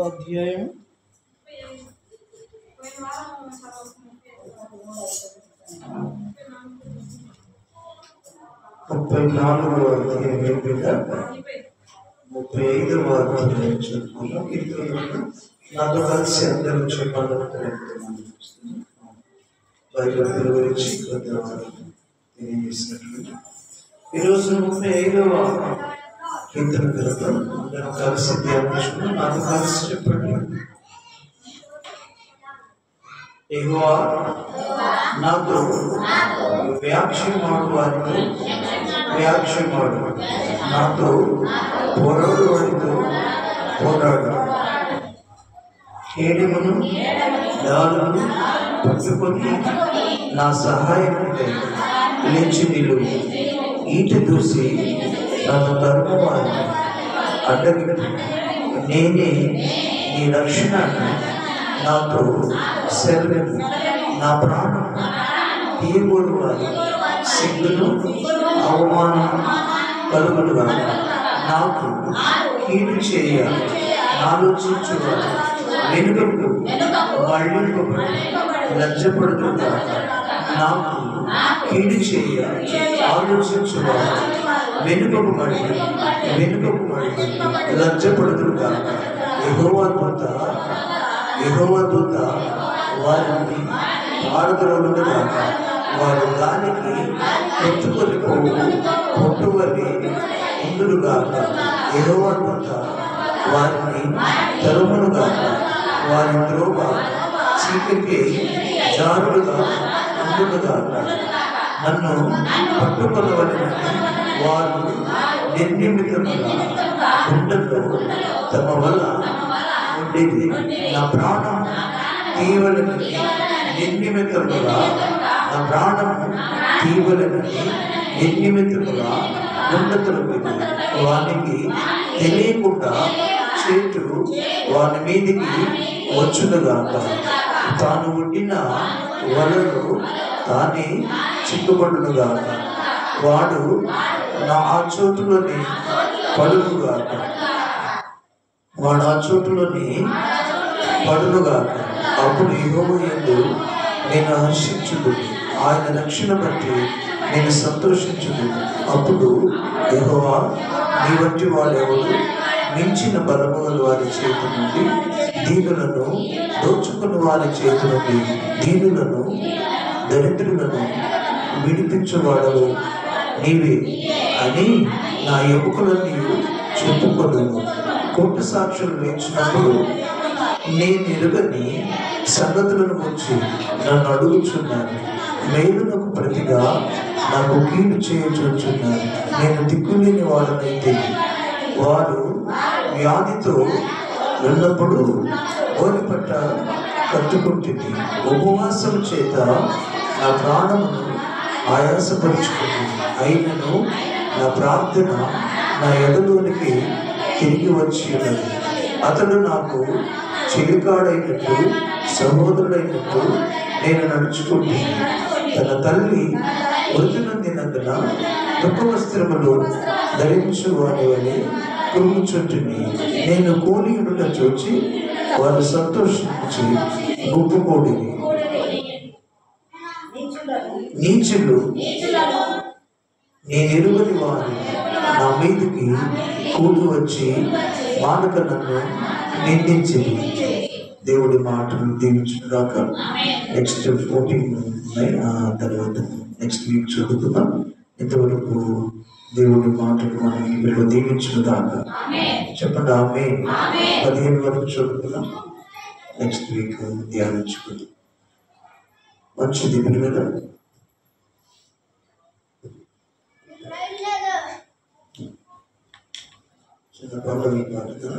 అధ్యాయం 34వ అధ్యాయం మీద 35వ అధ్యాయం చెప్పుకున్నాం. నాతో కలిసి అందరూ చెప్పాలని ప్రయత్నం బైబిల్ గురించి తెలియజేసినట్లు ఈరోజు 35వ కీర్తన గ్రంథం అందరూ కలిసి ధ్యానించుకున్నాం. నాతో కలిసి చెప్పండి. యెహోవా నాతో వ్యాఖ్య ಮಾಡುವಾರಿతో వ్యాఖ్య ಮಾಡು, నాతో పోరాడు వారితో పోరాడు. కేడమును డాలును పట్టుకొని నా సహాయముకై లేచి నిలువు. ఈట దూసి నన్ను తరుమువారిని అడ్డగిట్టు. నేనే నీ రక్షణను నాతో సెలవు. నా ప్రాణం తీయబోరు వారి సిగ్గును అవమానం కలుగులుగా నాకు కీడు చేయ ఆలోచించువారు వెనుకకు మళ్ళింపబడి లజ్జపడుతుగా. నాకు కీడు చేయ ఆలోచించువారు వెనుకకు మళ్ళీ లజ్జపడుతుగా. యెహోవా దూత వారిని పారద్రోలుగా. వారు దానికి ఎత్తుకొని పొట్టువలి ఉండుగాక. యెహోవా దూత వారిని తరుమునుగా. వారి త్రోవ చీకటి జారుడుగా ఉండుగాక. నన్ను పట్టుకొనవలని వారు నిర్నిమితముగా గుండెలో తమ వల్ల ఉండేది. నా ప్రాణం తీవలని నిర్నిమితముగా, నా ప్రాణము తీవలని నిర్నిమితముగా గుండెతలకు వానికి తెలియకుండా చేటు వాని మీదికి వచ్చునుగాక. తాను ఉండిన వలలో తానే చిక్కుపడునుగాక. వాడు నా ఆ చోటులోని పడునుగాక. అప్పుడు యెహోవా యందు నేను హర్షించుదు, ఆయన రక్షణ బట్టి నేను సంతోషించుదు. అప్పుడు యెహోవా నీ వంటి వాడెవడు? మించిన బలము గల వారి చేతి నుండి దీనులను దోచుకుని వారి చేతి నుండి దీనులను దరిద్రులను విడిపించువాడవు నీవే అని నా ఎముకలన్నీ చెప్పుకొను. కోట సాక్షులు లేచినప్పుడు నేను ఎరుగని సంగతులను గురించి నన్ను అడుగుచున్నాను. మేలునకు ప్రతిగా నాకు కీడు చేయుచున్నాను. నేను దిక్కులేని వాడనైతే వాడు వ్యాధితో ఉన్నప్పుడు ఓడిపట్ట కట్టుకుంటుంది. ఉపవాసం చేత నా ప్రాణమును ఆయాసపరుచుకుంటుంది. అయినను నా ప్రార్థన నా ఎదలోనికి తిరిగి వచ్చి ఉన్నది. అతడు నాకు చెలికాడైనట్టు సహోదరుడైనట్టు నేను నడుచుకుంటున్నాను. తన తల్లి మృతి నొందినందున దుఃఖ వస్త్రములు ధరించు వాని వలె కృంగుచుంటిని. నేను కూలియుడుట చూచి వారు సంతోషించి గుంపుకోడిని. నీచులు నేను ఎరుగని వారు నా మీదకి కూడి వచ్చి మానక నన్ను నిందించింది. దేవుడి మాటలు దీవించుగాక. నెక్స్ట్ 14 ఉన్నాయి. తర్వాత నెక్స్ట్ వీక్ చదువుకుందాం. ఇంతవరకు దేవుడి మాటలు మనం ఇప్పుడు దీవించుగాక. చెప్పండి ఆమేన్. 15 వరకు చదువుకుందాం. నెక్స్ట్ వీక్ ధ్యానించుకుందాం. మంచిది పిల్లలు. చిన్న పర్వాలేదు పాటగా